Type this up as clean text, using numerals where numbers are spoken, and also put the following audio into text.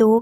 2